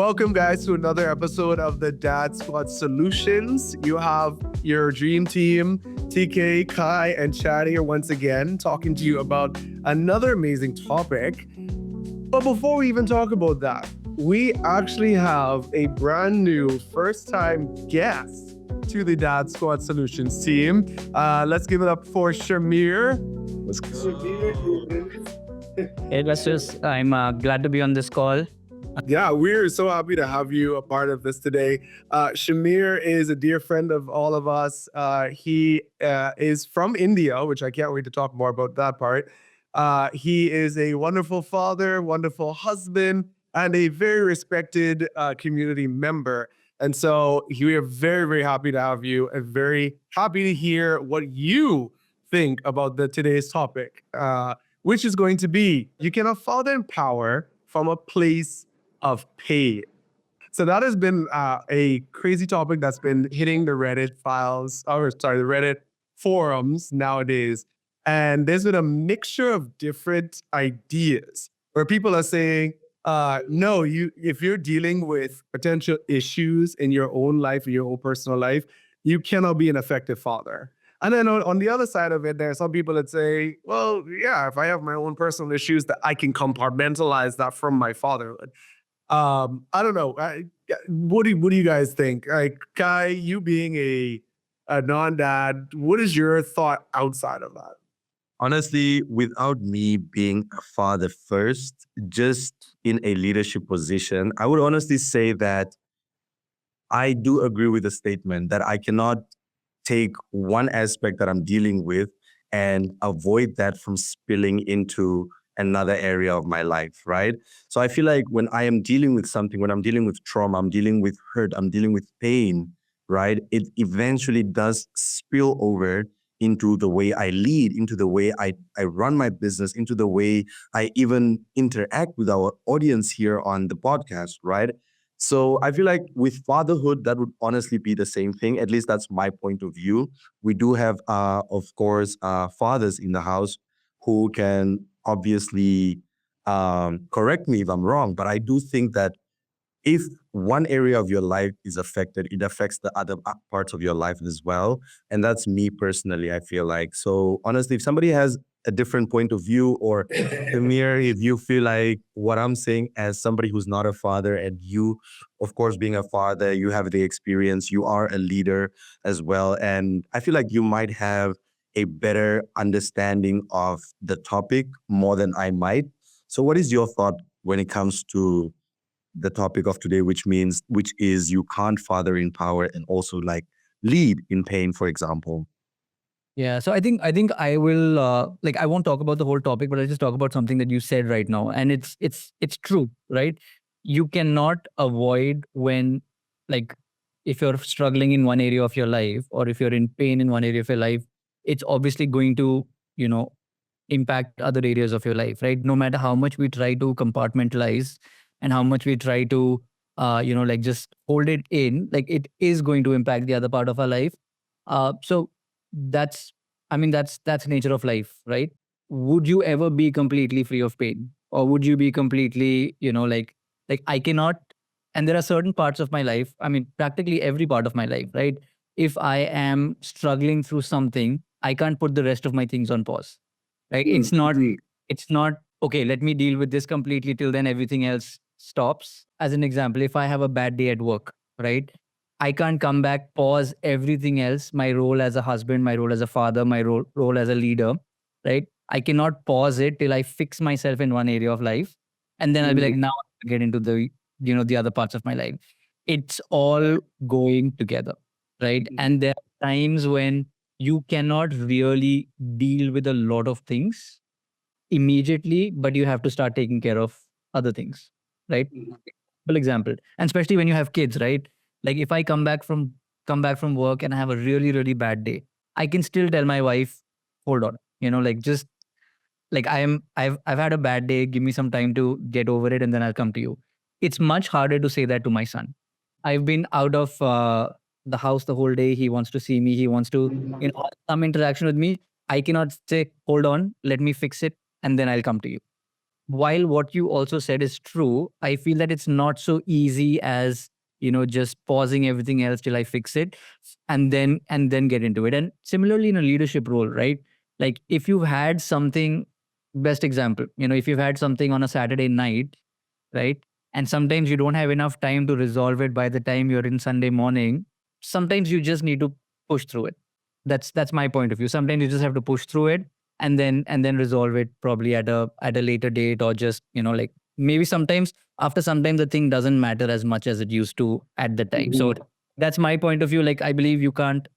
Welcome, guys, to another episode of the DadSquad Solutions. You have your dream team, TK, Kai, and Chad here once again, talking to you about another amazing topic. But before we even talk about that, we actually have a brand new first-time guest to the DadSquad Solutions team. Let's give it up for Shamir. What's Hey, Vastus, I'm glad to be on this call. Yeah, we're so happy to have you a part of this today. Shamir is a dear friend of all of us. He is from India, which I can't wait to talk more about that part. He is a wonderful father, wonderful husband, and a very respected community member. And so we are very, very happy to have you and very happy to hear what you think about today's topic, which is going to be, you can father in power from a place of pain. So that has been a crazy topic that's been hitting the Reddit the Reddit forums nowadays. And there's been a mixture of different ideas where people are saying, no, if you're dealing with potential issues in your own life, in your own personal life, you cannot be an effective father. And then on the other side of it, there are some people that say, well, yeah, if I have my own personal issues, that I can compartmentalize that from my fatherhood. I don't know. What do you guys think? Like, Kai, you being a non-dad, what is your thought outside of that? Honestly, without me being a father first, just in a leadership position, I would honestly say that I do agree with the statement that I cannot take one aspect that I'm dealing with and avoid that from spilling into another area of my life, right? So I feel like when I am dealing with something, when I'm dealing with trauma, I'm dealing with hurt, I'm dealing with pain, right? It eventually does spill over into the way I lead, into the way I run my business, into the way I even interact with our audience here on the podcast, right? So I feel like with fatherhood, that would honestly be the same thing. At least that's my point of view. We do have, of course, fathers in the house who can obviously correct me if I'm wrong, but I do think that if one area of your life is affected, it affects the other parts of your life as well. And that's me personally, I feel like. So honestly, if somebody has a different point of view, or Amir, if you feel like what I'm saying as somebody who's not a father, and you, of course, being a father, you have the experience, you are a leader as well. And I feel like you might have a better understanding of the topic more than I might. So what is your thought when it comes to the topic of today, which is you can't father in power and also like lead in pain, for example? Yeah, so I think I will I won't talk about the whole topic, but I'll just talk about something that you said right now, and it's true, right? You cannot avoid when, like, if you're struggling in one area of your life, or if you're in pain in one area of your life, it's obviously going to impact other areas of your life, right? No matter how much we try to compartmentalize and how much we try to just hold it in, like, it is going to impact the other part of our life. So that's that's nature of life, right? Would you ever be completely free of pain, or would you be completely I cannot? And there are certain parts of my life, practically every part of my life, right? If I am struggling through something, I can't put the rest of my things on pause, right? It's not okay, let me deal with this completely till then everything else stops. As an example, if I have a bad day at work, right, I can't come back, pause everything else, my role as a husband, my role as a father, my role as a leader, right? I cannot pause it till I fix myself in one area of life. And then I'll be like, now I'll get into the other parts of my life. It's all going together, right? And there are times when you cannot really deal with a lot of things immediately, but you have to start taking care of other things, right? For example, and especially when you have kids, right? Like, if I come back from work and I have a really, really bad day, I can still tell my wife, hold on, just like, I've had a bad day, give me some time to get over it, and then I'll come to you. It's much harder to say that to my son. I've been out of the house the whole day. He wants to see me, he wants to have some interaction with me. I cannot say, hold on, let me fix it, and then I'll come to you. while what you also said is true, I feel that it's not so easy as, just pausing everything else till I fix it and then get into it. And similarly in a leadership role, right? Like if you've had something, best example, if you've had something on a Saturday night, right? And sometimes you don't have enough time to resolve it by the time you're in Sunday morning. Sometimes you just need to push through it. That's my point of view. Sometimes you just have to push through it and then resolve it probably at a later date, or just, like maybe sometimes after some time the thing doesn't matter as much as it used to at the time. So that's my point of view. Like I believe you can't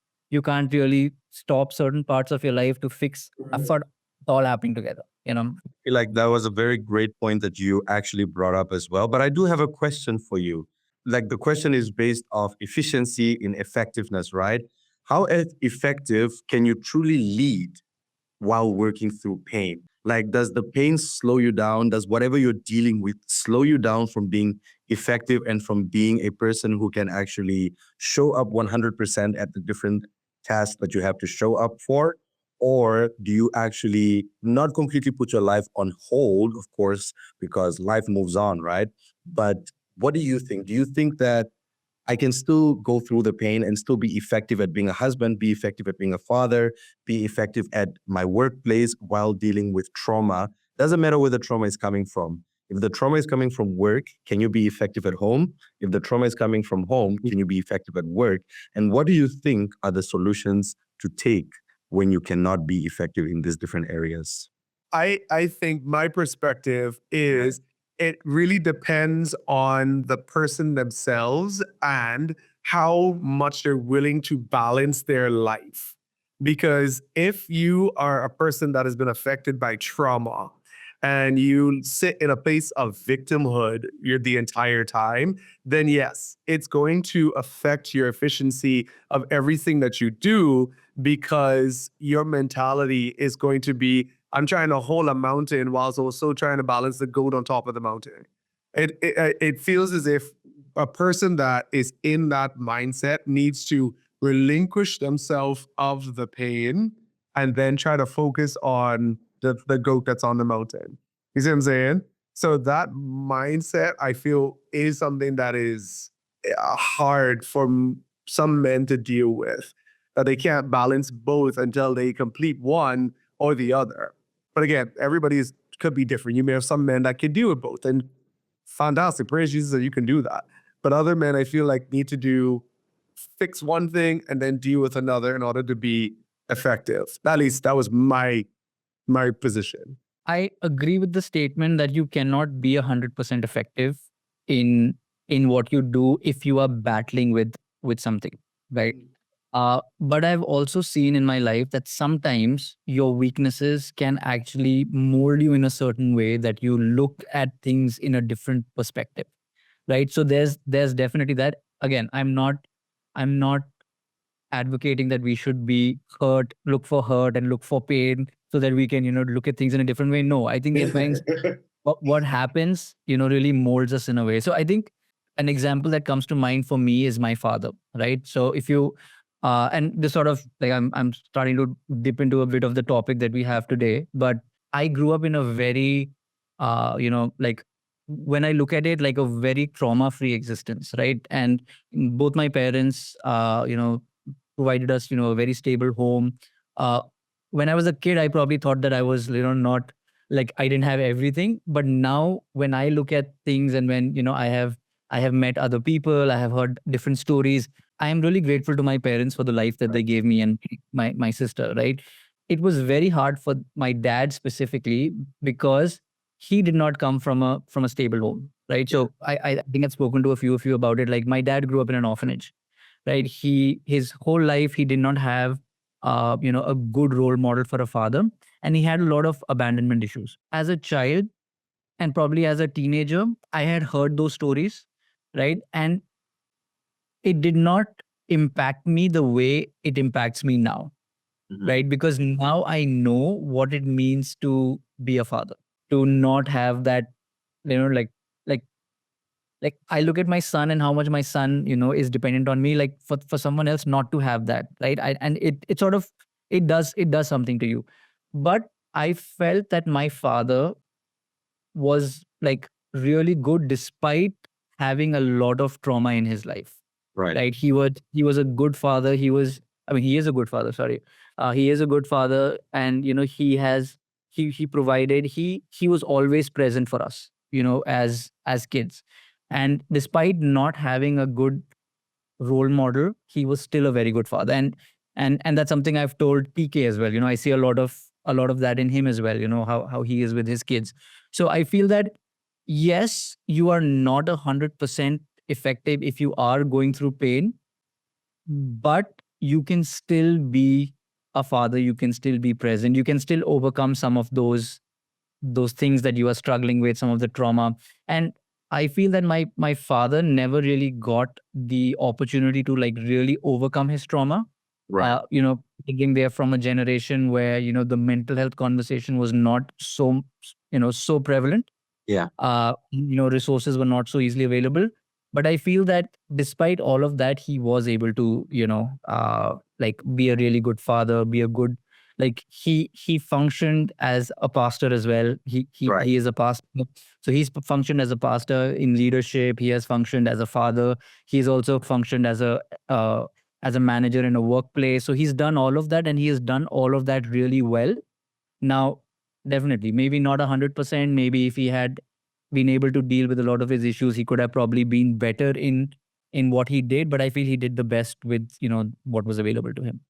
really stop certain parts of your life to fix for it all happening together. Feel like that was a very great point that you actually brought up as well. But I do have a question for you. Like the question is based off efficiency in effectiveness, right? How effective can you truly lead while working through pain? Like, does the pain slow you down? Does whatever you're dealing with slow you down from being effective and from being a person who can actually show up 100% at the different tasks that you have to show up for? Or do you actually not completely put your life on hold, of course, because life moves on, right? But what do you think? Do you think that I can still go through the pain and still be effective at being a husband, be effective at being a father, be effective at my workplace while dealing with trauma? Doesn't matter where the trauma is coming from. If the trauma is coming from work, can you be effective at home? If the trauma is coming from home, can you be effective at work? And what do you think are the solutions to take when you cannot be effective in these different areas? I think my perspective is it really depends on the person themselves and how much they're willing to balance their life. Because if you are a person that has been affected by trauma and you sit in a place of victimhood the entire time, then yes, it's going to affect your efficiency of everything that you do, because your mentality is going to be, I'm trying to hold a mountain whilst also trying to balance the goat on top of the mountain. It feels as if a person that is in that mindset needs to relinquish themselves of the pain and then try to focus on the goat that's on the mountain. You see what I'm saying? So that mindset, I feel, is something that is hard for some men to deal with. That they can't balance both until they complete one or the other. But again, everybody's could be different. You may have some men that can deal with both, and fantastic. Praise Jesus that you can do that. But other men, I feel like, need to fix one thing and then deal with another in order to be effective. At least that was my position. I agree with the statement that you cannot be 100% effective in what you do if you are battling with something, right? But I've also seen in my life that sometimes your weaknesses can actually mold you in a certain way that you look at things in a different perspective, right? So there's definitely that. Again, I'm not advocating that we should be look for hurt and look for pain so that we can, look at things in a different way. No, I think it means what happens, really molds us in a way. So I think an example that comes to mind for me is my father, right? So if you, and this sort of like I'm starting to dip into a bit of the topic that we have today, but I grew up in a very, like when I look at it, like a very trauma-free existence, right? And both my parents, provided us, a very stable home. Uh, when I was a kid, I probably thought that I was, not like I didn't have everything. But now, when I look at things and when I have met other people, I have heard different stories. I am really grateful to my parents for the life that they gave me and my sister. Right, it was very hard for my dad specifically because he did not come from a stable home. Right, so I think I've spoken to a few of you about it. Like my dad grew up in an orphanage, right? His whole life he did not have a good role model for a father, and he had a lot of abandonment issues as a child, and probably as a teenager I had heard those stories, right? And it did not impact me the way it impacts me now, Mhm. right? Because now I know what it means to be a father, to not have that, like like I look at my son and how much my son, is dependent on me, like for someone else not to have that, right? And it sort of, it does something to you. But I felt that my father was like really good despite having a lot of trauma in his life. Right. Right? He was a good father. He is a good father. Sorry, he is a good father, and he provided. He was always present for us. As kids, and despite not having a good role model, he was still a very good father. And that's something I've told PK as well. I see a lot of that in him as well. How he is with his kids. So I feel that yes, you are not 100% effective if you are going through pain, but you can still be a father. You can still be present. You can still overcome some of those things that you are struggling with, some of the trauma. And I feel that my father never really got the opportunity to like really overcome his trauma. Right. Thinking they're from a generation where the mental health conversation was not so prevalent. Yeah. Resources were not so easily available. But I feel that despite all of that, he was able to like be a really good father, be a good, like he functioned as a pastor as well. Right. He is a pastor, so he's functioned as a pastor in leadership. He has functioned as a father. He's also functioned as a manager in a workplace. So he's done all of that, and he has done all of that really well. Now, definitely, maybe not 100%. Maybe if he had been able to deal with a lot of his issues, he could have probably been better in what he did. But I feel he did the best with what was available to him.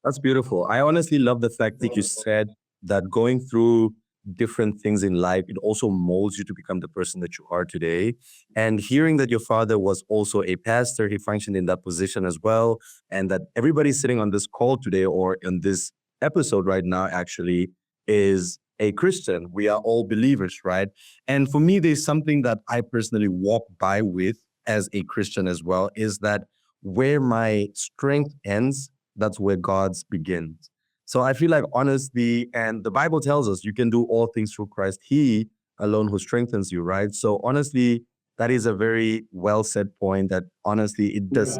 That's beautiful. I honestly love the fact that you said that going through different things in life, it also molds you to become the person that you are today. And hearing that your father was also a pastor, he functioned in that position as well, and that everybody sitting on this call today or in this episode right now actually is a Christian. We are all believers, right? And for me, there's something that I personally walk by with as a Christian as well, is that where my strength ends, that's where God's begins. So I feel like honestly, and the Bible tells us you can do all things through Christ, He alone who strengthens you, right? So honestly, that is a very well said point that honestly, it does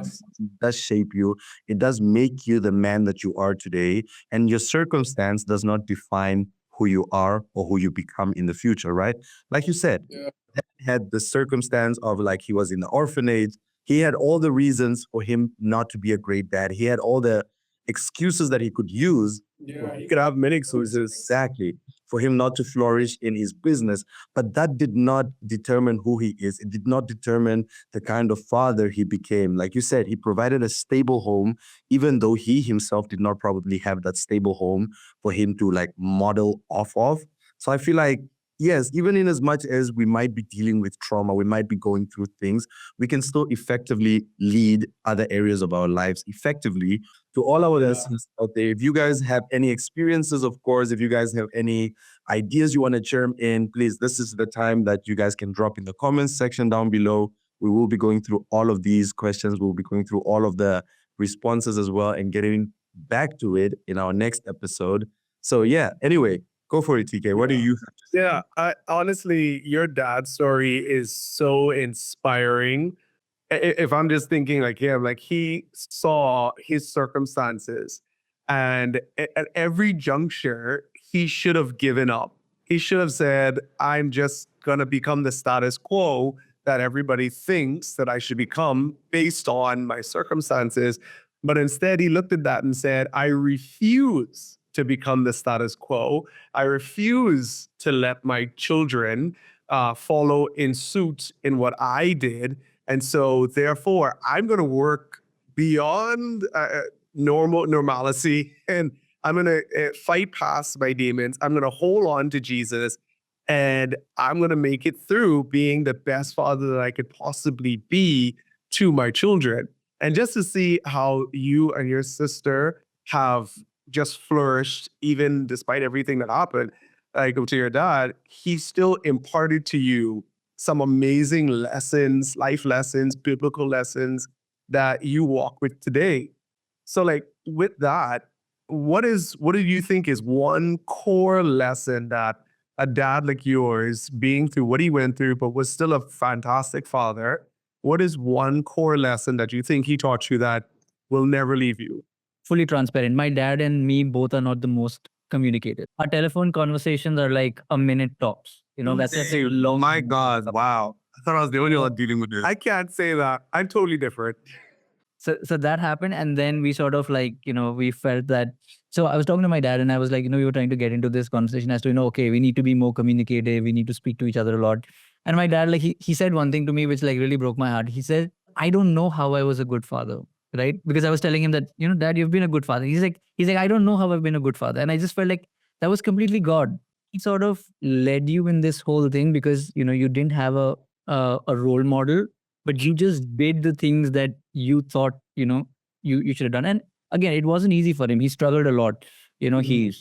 shape you. It does make you the man that you are today. And your circumstance does not define who you are or who you become in the future, right? Like you said, had the circumstance of like he was in the orphanage. He had all the reasons for him not to be a great dad. He had all the excuses that he could use. Yeah, he could have many excuses. Exactly. For him not to flourish in his business. But that did not determine who he is. It did not determine the kind of father he became. Like you said, he provided a stable home, even though he himself did not probably have that stable home for him to like model off of. So I feel like, yes, even in as much as we might be dealing with trauma, we might be going through things, we can still effectively lead other areas of our lives effectively. To all our listeners out there, if you guys have any experiences, of course, if you guys have any ideas you want to chime in, please, this is the time that you guys can drop in the comments section down below. We will be going through all of these questions. We'll be going through all of the responses as well and getting back to it in our next episode. So yeah, anyway, go for it, TK. What do you have to say? Yeah, honestly, your dad's story is so inspiring. If I'm just thinking like him, like he saw his circumstances, and at every juncture, he should have given up. He should have said, I'm just going to become the status quo that everybody thinks that I should become based on my circumstances. But instead, he looked at that and said, I refuse to become the status quo. I refuse to let my children follow in suit in what I did. And so, therefore, I'm going to work beyond normalcy, and I'm going to fight past my demons. I'm going to hold on to Jesus, and I'm going to make it through being the best father that I could possibly be to my children. And just to see how you and your sister have just flourished, even despite everything that happened, like to your dad, he still imparted to you some amazing lessons, life lessons, biblical lessons that you walk with today. So, like with that, what do you think is one core lesson that a dad like yours, being through what he went through, but was still a fantastic father, what is one core lesson that you think he taught you that will never leave you? Fully transparent. My dad and me both are not the most communicative. Our telephone conversations are like a minute tops. That's a long. My God, wow. I thought I was the only one dealing with this. I can't say that. I'm totally different. So that happened, and then we sort of like, we felt that. So I was talking to my dad, and I was like, we were trying to get into this conversation as to, okay, we need to be more communicative, we need to speak to each other a lot. And my dad, like, he said one thing to me which like really broke my heart. He said, I don't know how I was a good father, right? Because I was telling him that, Dad, you've been a good father. He's like, I don't know how I've been a good father. And I just felt like that was completely God. He sort of led you in this whole thing because, you didn't have a role model, but you just did the things that you thought, you should have done. And again, it wasn't easy for him. He struggled a lot. He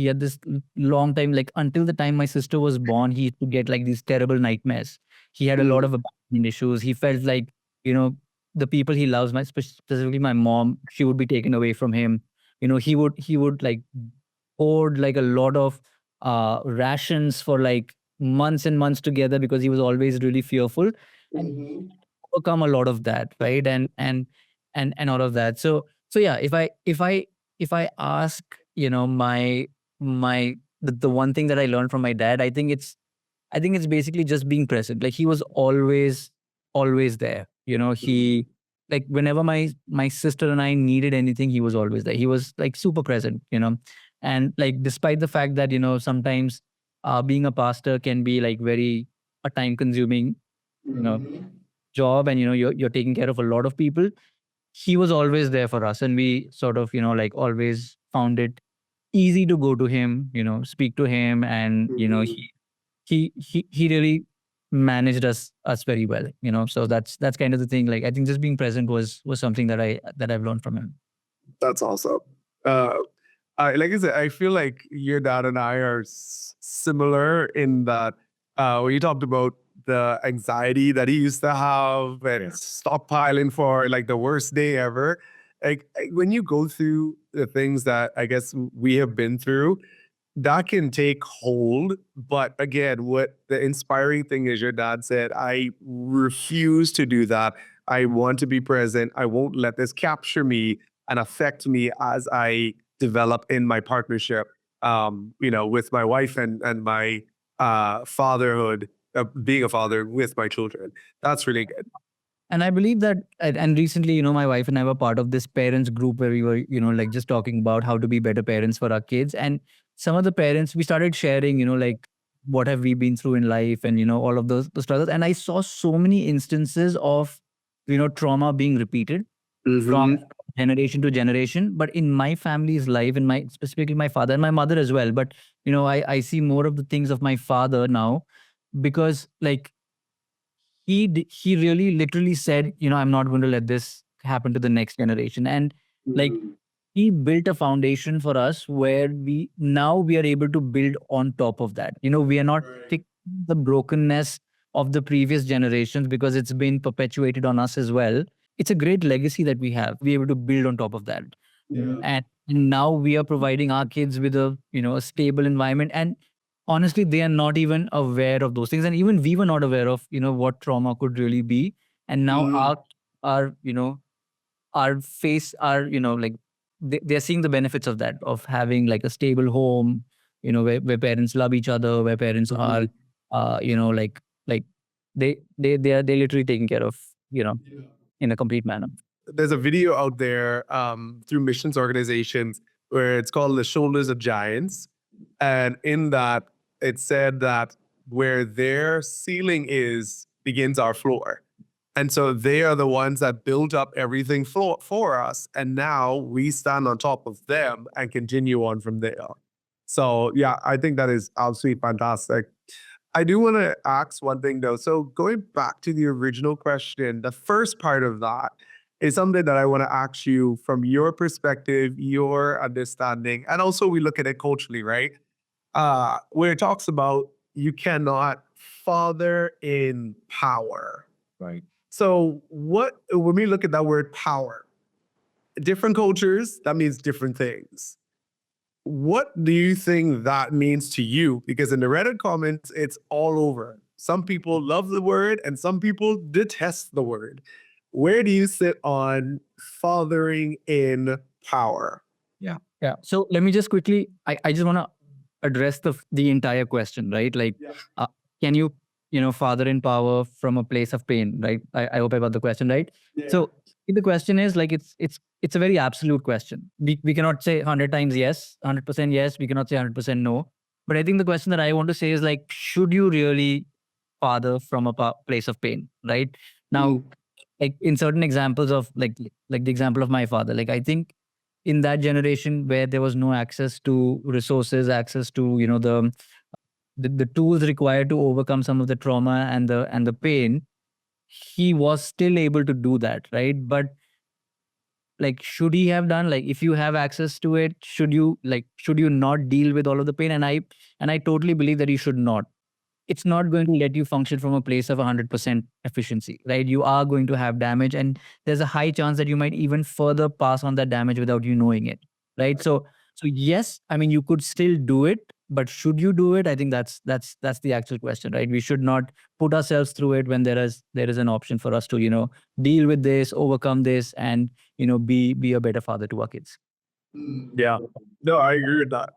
had this long time, like until the time my sister was born, he used to get like these terrible nightmares. He had a lot of abandonment issues. He felt like, the people he loves, specifically my mom, she would be taken away from him. He would like hoard like a lot of rations for like months and months together because he was always really fearful. And overcome a lot of that, right? And all of that. So yeah, if I ask, the one thing that I learned from my dad, I think it's basically just being present. Like he was always there. He like whenever my sister and I needed anything, he was always there. He was like super present. And like despite the fact that, sometimes being a pastor can be like very a time consuming, you know, job, and you're taking care of a lot of people. He was always there for us, and we sort of, like always found it easy to go to him, speak to him, and he really managed us very well. So that's kind of the thing. Like I think just being present was something that I've learned from him. That's awesome. Uh, like I said, I feel like your dad and I are similar in that when you talked about the anxiety that he used to have and stockpiling for like the worst day ever. Like when you go through the things that I guess we have been through, that can take hold. But again, what the inspiring thing is, your dad said, I refuse to do that. I want to be present. I won't let this capture me and affect me as I develop in my partnership, with my wife and my fatherhood, being a father with my children. That's really good. And I believe that, and recently, my wife and I were part of this parents group where we were, like just talking about how to be better parents for our kids. And some of the parents, we started sharing, like what have we been through in life, and, all of the struggles. And I saw so many instances of, trauma being repeated from generation to generation. But in my family's life, in my specifically my father and my mother as well. But, I see more of the things of my father now because like he really literally said, I'm not going to let this happen to the next generation. And like he built a foundation for us where we are able to build on top of that. We are not fixing the brokenness of the previous generations because it's been perpetuated on us as well. It's a great legacy that we have. We're able to build on top of that. And now we are providing our kids with a stable environment. And honestly, they are not even aware of those things, and even we were not aware of what trauma could really be. And now our our face our like they're seeing the benefits of that, of having like a stable home, where parents love each other, where parents are like they're literally taken care of, in a complete manner. There's a video out there through missions organizations where it's called The Shoulders of Giants. And in that, it said that where their ceiling is begins our floor. And so they are the ones that built up everything for us. And now we stand on top of them and continue on from there. So, yeah, I think that is absolutely fantastic. I do want to ask one thing though. So, going back to the original question, the first part of that is something that I want to ask you from your perspective, your understanding, and also we look at it culturally, right? Where it talks about you cannot father in power. Right. So, when we look at that word power, different cultures, that means different things. What do you think that means to you? Because in the Reddit comments, it's all over. Some people love the word and some people detest the word. Where do you sit on fathering in power? Yeah. So let me just quickly, I just want to address the entire question, right? Like, Yeah. can you, father in power from a place of pain, right? I hope I got the question right. Yeah. So the question is like, it's a very absolute question. We cannot say 100 times yes, 100% yes. We cannot say 100% no. But I think the question that I want to say is like, should you really father from a place of pain, right? Now, like in certain examples of like the example of my father, like I think in that generation where there was no access to resources, access to the tools required to overcome some of the trauma and the pain, he was still able to do that, right? But like, should he have done, like, if you have access to it, should you not deal with all of the pain? And I totally believe that you should not. It's not going to let you function from a place of 100% efficiency, right? You are going to have damage, and there's a high chance that you might even further pass on that damage without you knowing it, right? So yes, I mean, you could still do it, but should you do it? I think that's the actual question, right? We should not put ourselves through it when there is an option for us to deal with this, overcome this, and be a better father to our kids. Yeah. No, I agree with that.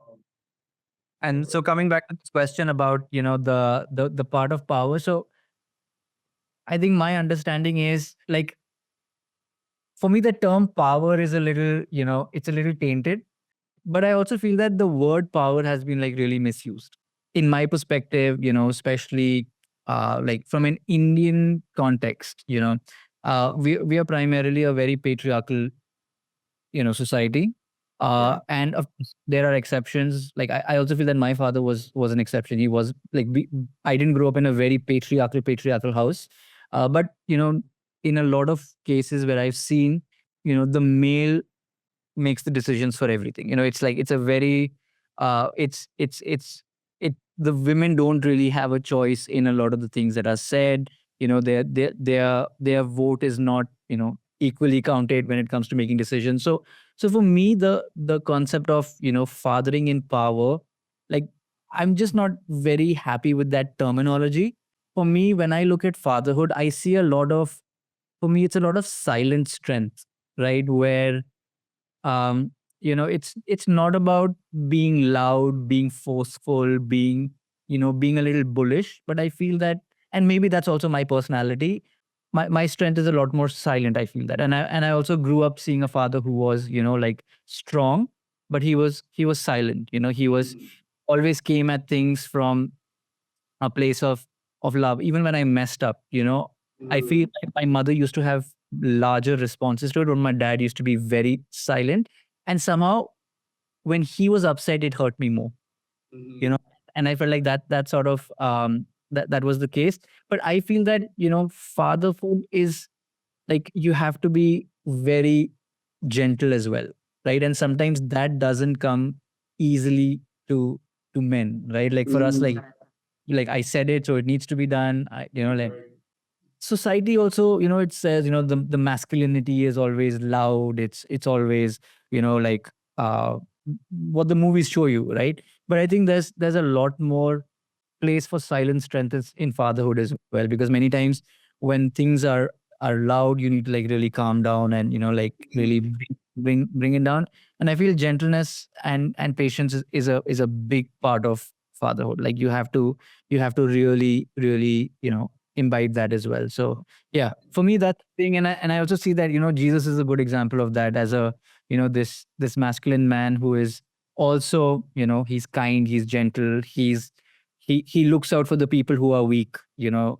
And so coming back to this question about the part of power, so I think my understanding is like, for me the term power is a little, it's a little tainted, but I also feel that the word power has been like really misused in my perspective, especially like from an Indian context. We are primarily a very patriarchal society. Yeah. And of course, there are exceptions. Like I also feel that my father was an exception. He was like, I didn't grow up in a very patriarchal house, but in a lot of cases where I've seen, the male makes the decisions for everything. It's like, it's a very it the women don't really have a choice in a lot of the things that are said. Their vote is not equally counted when it comes to making decisions. So for me, the concept of fathering in power, like, I'm just not very happy with that terminology. For me, when I look at fatherhood, I see a lot of, for me, it's a lot of silent strength, right? Where it's not about being loud, being forceful, being a little bullish, but I feel that, and maybe that's also my personality, my strength is a lot more silent. I feel that, and I also grew up seeing a father who was like strong, but he was silent. He was always came at things from a place of love. Even when I messed up, I feel like my mother used to have larger responses to it, when my dad used to be very silent. And somehow when he was upset, it hurt me more, you know. And I felt like that sort of that was the case. But I feel that fatherhood is like, you have to be very gentle as well, right? And sometimes that doesn't come easily to men, right? Like for us, like I said it, so it needs to be done. Like society also, it says, the masculinity is always loud. It's always, like what the movies show you, right? But I think there's a lot more place for silent strength is in fatherhood as well, because many times when things are loud, you need to like really calm down and like really bring it down. And I feel gentleness and patience is a big part of fatherhood. Like you have to really imbibe that as well. So yeah, for me that thing. And I also see that Jesus is a good example of that, as a this masculine man who is also, he's kind, he's gentle, he looks out for the people who are weak. In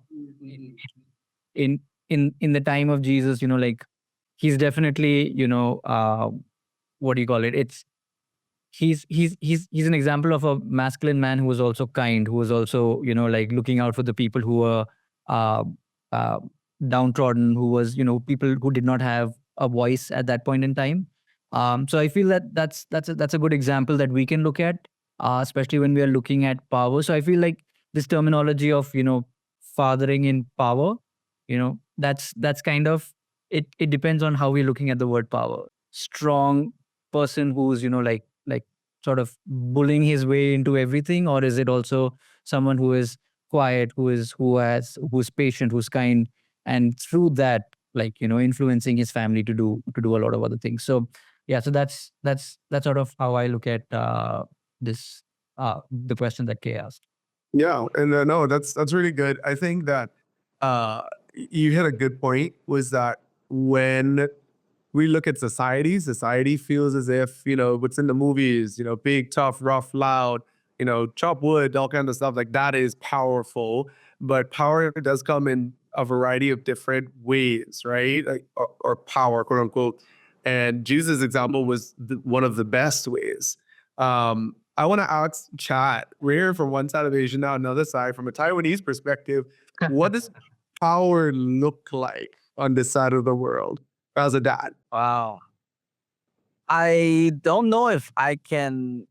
in the time of Jesus, like he's definitely, what do you call it? It's he's an example of a masculine man who was also kind, who was also like looking out for the people who were uh, uh, downtrodden, who was people who did not have a voice at that point in time. So I feel that that's a good example that we can look at, especially when we are looking at power. So I feel like this terminology of fathering in power, that's kind of, it depends on how we're looking at the word power. Strong person who's like sort of bullying his way into everything, or is it also someone who is quiet, who's patient, who's kind, and through that, like influencing his family to do a lot of other things. So yeah, so that's sort of how I look at this the question that Kay asked. Yeah, and no, that's really good. I think that you hit a good point. Was that when we look at society, society feels as if, what's in the movies, big, tough, rough, loud, chop wood, all kinds of stuff like that is powerful. But power does come in a variety of different ways, right? Like, or power, quote unquote. And Jesus' example was one of the best ways. I want to ask Chat, we're here from one side of Asia now, another side, from a Taiwanese perspective, what does power look like on this side of the world as a dad? Wow. I don't know if I can,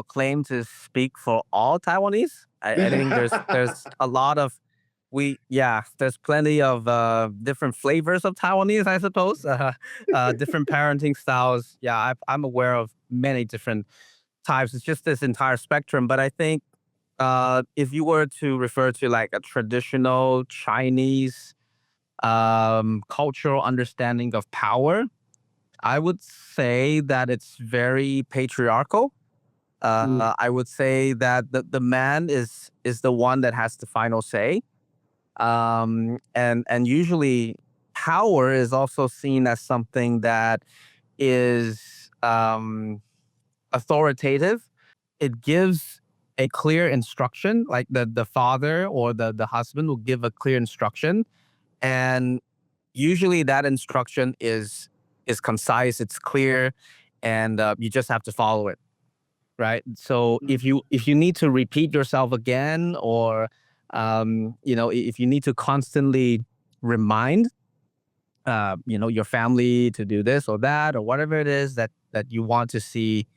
claim to speak for all Taiwanese. I think there's a lot of there's plenty of different flavors of Taiwanese, I suppose. Different parenting styles. Yeah, I'm aware of many different types. It's just this entire spectrum. But I think if you were to refer to like a traditional Chinese cultural understanding of power, I would say that it's very patriarchal. I would say that the man is the one that has the final say. And usually power is also seen as something that is authoritative. It gives a clear instruction, like the father or the husband will give a clear instruction, and usually that instruction is concise, it's clear, and you just have to follow it, right? So if you need to repeat yourself again, or if you need to constantly remind your family to do this or that or whatever it is that you want to see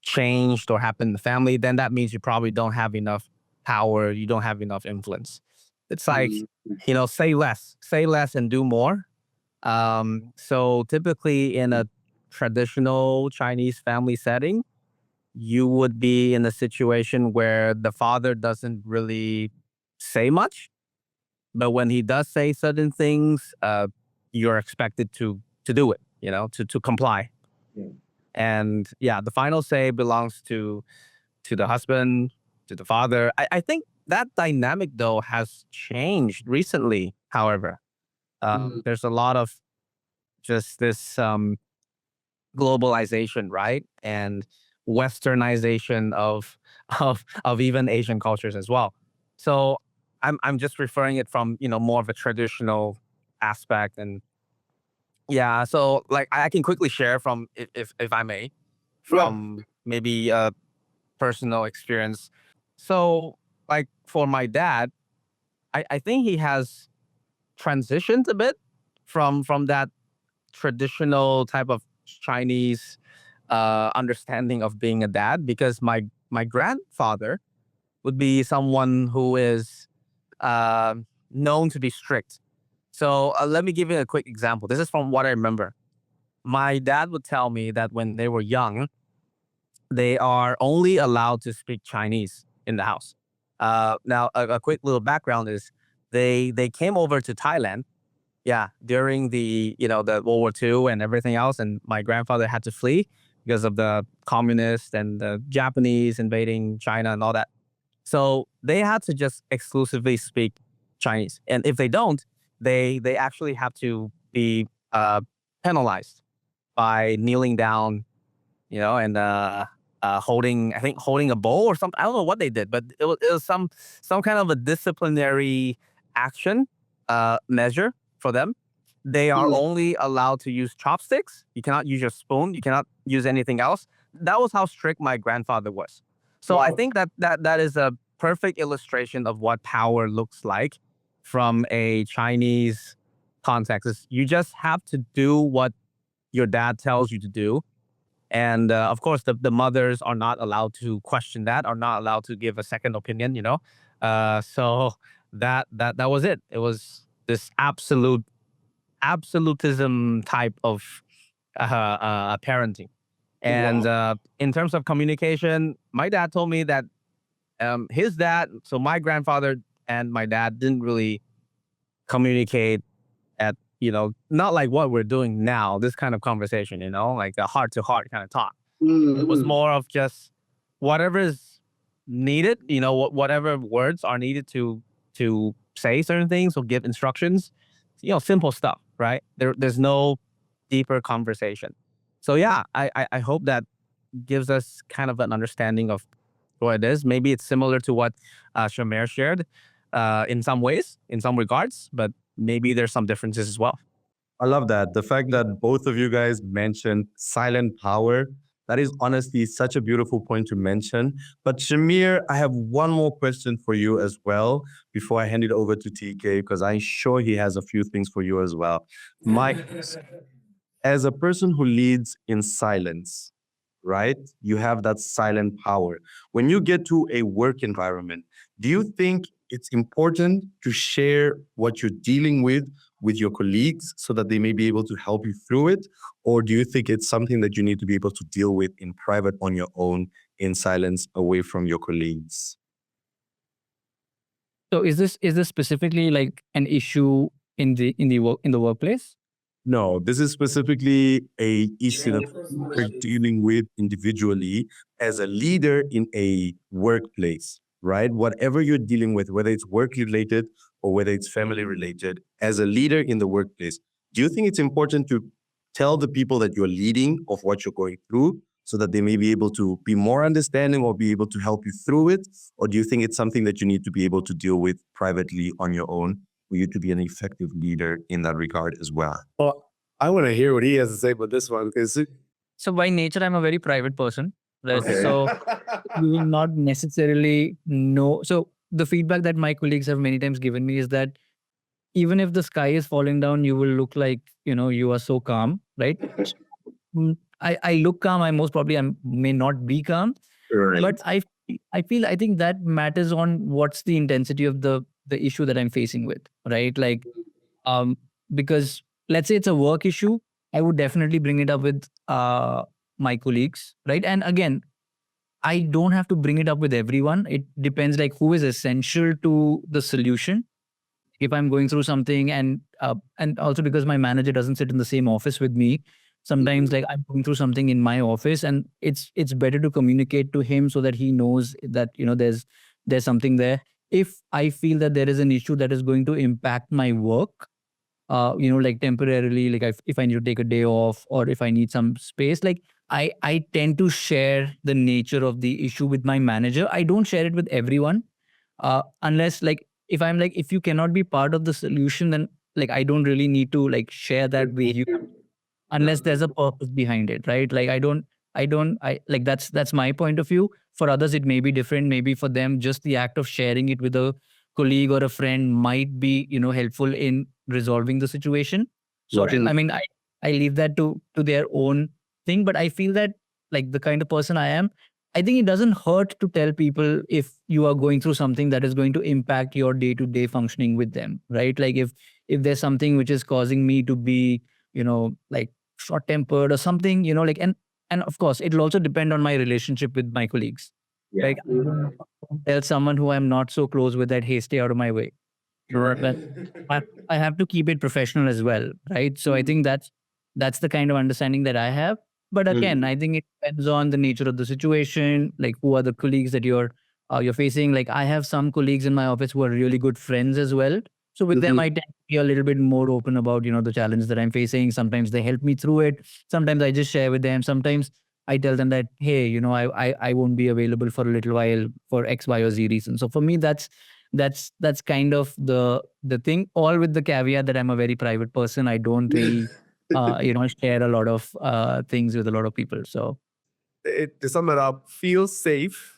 changed or happen in the family, then that means you probably don't have enough power, you don't have enough influence. It's like, say less and do more. So typically in a traditional Chinese family setting, you would be in a situation where the father doesn't really say much, but when he does say certain things, you're expected to do it, to comply. Yeah. And yeah, the final say belongs to the husband, to the father. I think that dynamic though has changed recently. However, there's a lot of just this globalization, right, and westernization of of even Asian cultures as well. So I'm just referring it from more of a traditional aspect. And yeah, so like I can quickly share from, if I may, from maybe a personal experience. So like for my dad, I think he has transitioned a bit from that traditional type of Chinese understanding of being a dad, because my grandfather would be someone who is uh, known to be strict. So let me give you a quick example. This is from what I remember. My dad would tell me that when they were young, they are only allowed to speak Chinese in the house. Now, a quick little background is they came over to Thailand, yeah, during the World War II and everything else, and my grandfather had to flee because of the communists and the Japanese invading China and all that. So they had to just exclusively speak Chinese, and if they don't, they actually have to be penalized by kneeling down, and holding a bowl or something. I don't know what they did, but it was some kind of a disciplinary action measure for them. They are only allowed to use chopsticks. You cannot use your spoon. You cannot use anything else. That was how strict my grandfather was. So I think that is a perfect illustration of what power looks like from a Chinese context. Is you just have to do what your dad tells you to do. And of course, the mothers are not allowed to question that, are not allowed to give a second opinion, So that was it. It was this absolutism type of parenting. And in terms of communication, my dad told me that his dad, so my grandfather and my dad didn't really communicate at, not like what we're doing now, this kind of conversation, like a heart to heart kind of talk. It was more of just whatever is needed, whatever words are needed to say certain things or give instructions, simple stuff, right? There's no deeper conversation. So yeah, I hope that gives us kind of an understanding of what it is. Maybe it's similar to what Shamir shared in some ways, in some regards, but maybe there's some differences as well. I love that. The fact that both of you guys mentioned silent power, that is honestly such a beautiful point to mention. But Shamir, I have one more question for you as well before I hand it over to TK, because I'm sure he has a few things for you as well. Mike, as a person who leads in silence, right? You have that silent power. When you get to a work environment, do you think it's important to share what you're dealing with your colleagues so that they may be able to help you through it? Or do you think it's something that you need to be able to deal with in private on your own, in silence, away from your colleagues? So is this specifically like an issue in the workplace? No, this is specifically a issue that we're dealing with individually as a leader in a workplace, right? Whatever you're dealing with, whether it's work related or whether it's family related, as a leader in the workplace, do you think it's important to tell the people that you're leading of what you're going through so that they may be able to be more understanding or be able to help you through it? Or do you think it's something that you need to be able to deal with privately on your own for you to be an effective leader in that regard as well? Well, I want to hear what he has to say about this one because So by nature, I'm a very private person, right? Okay. So you will not necessarily know. So the feedback that my colleagues have many times given me is that even if the sky is falling down, you will look like, you are so calm, right? I look calm. I may not be calm, Right. but I think that matters on what's the intensity of the issue that I'm facing with, right? Like, because let's say it's a work issue, I would definitely bring it up with my colleagues, right? And again, I don't have to bring it up with everyone. It depends like who is essential to the solution. If I'm going through something, and also because my manager doesn't sit in the same office with me, sometimes like I'm going through something in my office, and it's better to communicate to him so that he knows that there's something there. If I feel that there is an issue that is going to impact my work, like temporarily, like if I need to take a day off or if I need some space, like I tend to share the nature of the issue with my manager. I don't share it with everyone, unless like if you cannot be part of the solution, then like I don't really need to like share that with you unless there's a purpose behind it, right? Like I like that's my point of view. For others it may be different. Maybe for them just the act of sharing it with a colleague or a friend might be helpful in resolving the situation. So Right. I mean I leave that to their own thing, but I feel that like the kind of person I am, I think it doesn't hurt to tell people if you are going through something that is going to impact your day-to-day functioning with them, right? Like if there's something which is causing me to be, like short-tempered or something, like and of course it'll also depend on my relationship with my colleagues. Yeah. Like I don't tell someone who I'm not so close with that, hey, stay out of my way. But I have to keep it professional as well, right? So I think that's the kind of understanding that I have. But again, I think it depends on the nature of the situation, like who are the colleagues that you're facing. Like I have some colleagues in my office who are really good friends as well. So with them, I tend to be a little bit more open about the challenges that I'm facing. Sometimes they help me through it. Sometimes I just share with them. Sometimes I tell them that, hey, I won't be available for a little while for X, Y, or Z reason. So for me, that's kind of the thing, all with the caveat that I'm a very private person. I don't really share a lot of things with a lot of people. So to sum it up, feel safe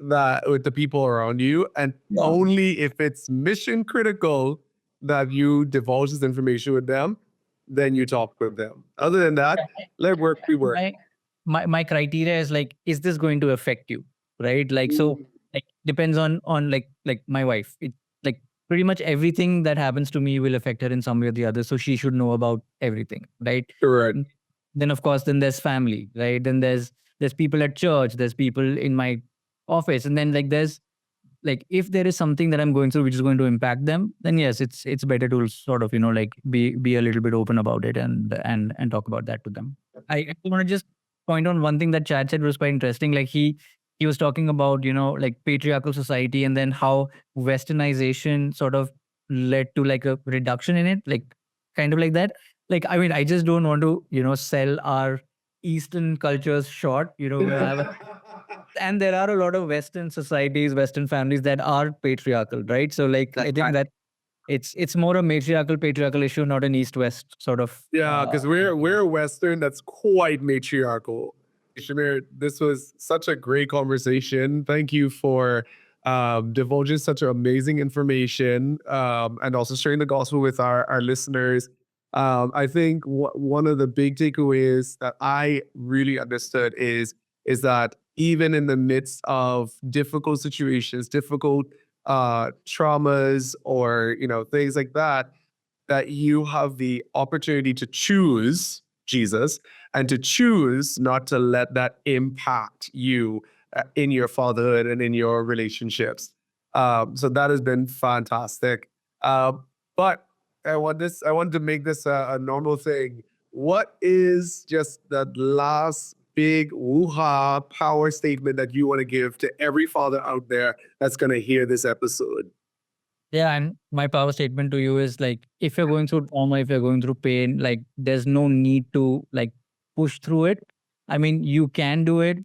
that with the people around you, and Yeah. only if it's mission critical that you divulge this information with them, then you talk with them. Other than that, let work be work. my criteria is like, is this going to affect you, right? Like so like depends on like my wife. It like pretty much everything that happens to me will affect her in some way or the other, so she should know about everything, right? Correct. Then of course then there's family, right? Then there's people at church, there's people in my office, and then like there's like if there is something that I'm going through which is going to impact them, then yes, it's better to sort of like be a little bit open about it and talk about that to them. I want to just point on one thing that Chad said was quite interesting. Like he he was talking about, like patriarchal society, and then how westernization sort of led to like a reduction in it, like kind of like that. Like, I mean, I just don't want to, sell our Eastern cultures short. And there are a lot of Western societies, Western families that are patriarchal, right? So like, I think that it's more a matriarchal patriarchal issue, not an East West sort of. Yeah, because we're a Western that's quite matriarchal. Shamir, this was such a great conversation. Thank you for divulging such amazing information, and also sharing the gospel with our listeners. I think one of the big takeaways that I really understood is that even in the midst of difficult situations, difficult traumas, or things like that, that you have the opportunity to choose Jesus and to choose not to let that impact you in your fatherhood and in your relationships. So that has been fantastic. But I want to make this a normal thing. What is just the last big woo-ha power statement that you want to give to every father out there that's going to hear this episode? Yeah, and my power statement to you is like, if you're going through trauma, if you're going through pain, like there's no need to like push through it. I mean, you can do it,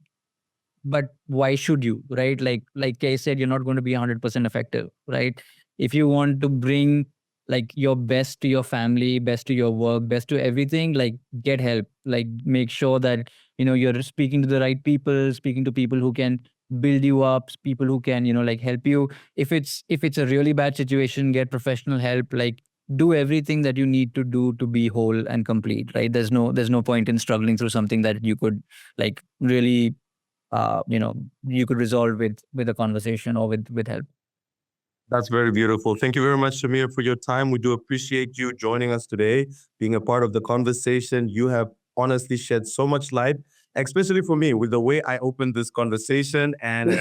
but why should you, right? Like I said, you're not going to be 100% effective, right? If you want to bring like your best to your family, best to your work, best to everything, like get help. Like make sure that you're speaking to the right people, speaking to people who can build you up, people who can like help you. If it's a really bad situation, get professional help. Like do everything that you need to do to be whole and complete, right? There's no point in struggling through something that you could like really you could resolve with a conversation or with help. That's very beautiful. Thank you very much, Shamir, for your time. We do appreciate you joining us today, being a part of the conversation. You have honestly shed so much light, especially for me, with the way I opened this conversation and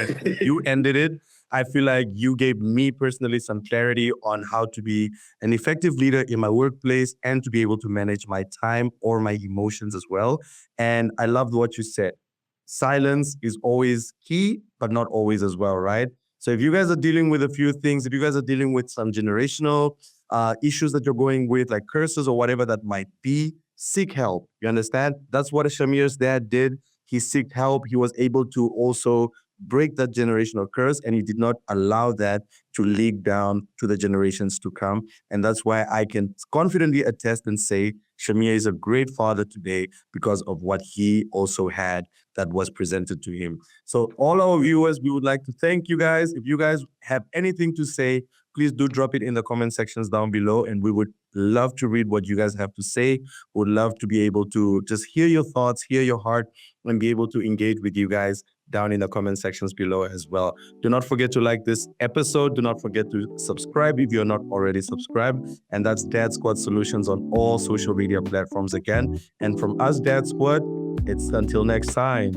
you ended it. I feel like you gave me personally some clarity on how to be an effective leader in my workplace and to be able to manage my time or my emotions as well. And I loved what you said. Silence is always key, but not always as well, right? So if you guys are dealing with a few things, if you guys are dealing with some generational issues that you're going with, like curses or whatever that might be, seek help. You understand? That's what Shamir's dad did. He sought help. He was able to also break that generational curse, and he did not allow that to leak down to the generations to come. And that's why I can confidently attest and say Shamir is a great father today because of what he also had that was presented to him. So all our viewers, we would like to thank you guys. If you guys have anything to say, please do drop it in the comment sections down below, and we would love to read what you guys have to say. Would love to be able to just hear your thoughts, hear your heart, and be able to engage with you guys down in the comment sections below as well. Do not forget to like this episode. Do not forget to subscribe if you're not already subscribed. And that's DadSquad Solutions on all social media platforms again. And from us, Dad Squad, it's until next time.